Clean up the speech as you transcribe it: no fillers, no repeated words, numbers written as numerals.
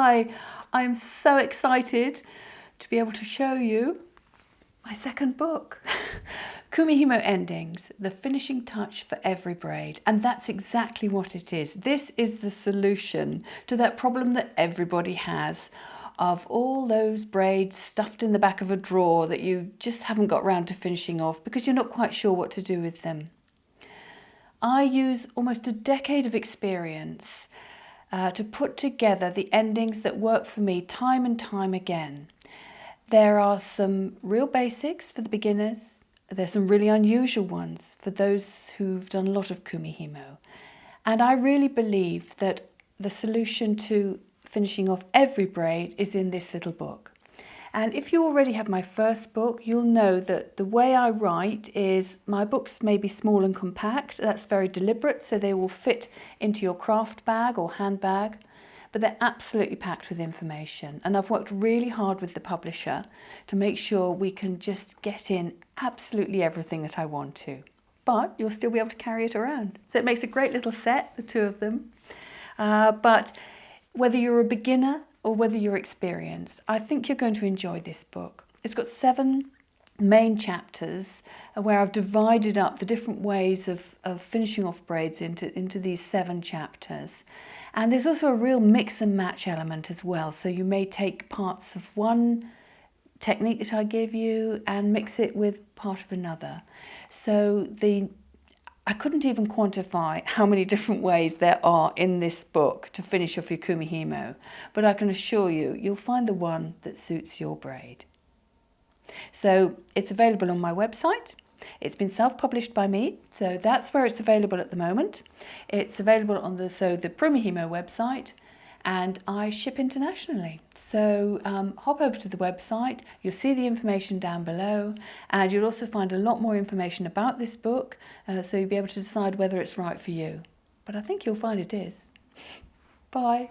Hi, I'm so excited to be able to show you my second book, Kumihimo Endings, the finishing touch for every braid. And that's exactly what it is. This is the solution to that problem that everybody has of all those braids stuffed in the back of a drawer that you just haven't got round to finishing off because you're not quite sure what to do with them. I use almost a decade of experience to put together the endings that work for me time and time again. There are some real basics for the beginners. There's some really unusual ones for those who've done a lot of Kumihimo. And I really believe that the solution to finishing off every braid is in this little book. And if you already have my first book, you'll know that the way I write is my books may be small and compact. That's very deliberate, so they will fit into your craft bag or handbag, but they're absolutely packed with information. And I've worked really hard with the publisher to make sure we can just get in absolutely everything that I want to. But you'll still be able to carry it around. So it makes a great little set, the two of them. But whether you're a beginner or whether you're experienced, I think you're going to enjoy this book. It's got 7 main chapters where I've divided up the different ways of finishing off braids into these 7 chapters. And there's also a real mix and match element as well. So you may take parts of one technique that I give you and mix it with part of another. So I couldn't even quantify how many different ways there are in this book to finish off your Kumihimo, but I can assure you, you'll find the one that suits your braid. So it's available on my website. It's been self-published by me, so that's where it's available at the moment. It's available on the Prumihimo website, and I ship internationally. So hop over to the website, you'll see the information down below, and you'll also find a lot more information about this book, so you'll be able to decide whether it's right for you. But I think you'll find it is. Bye.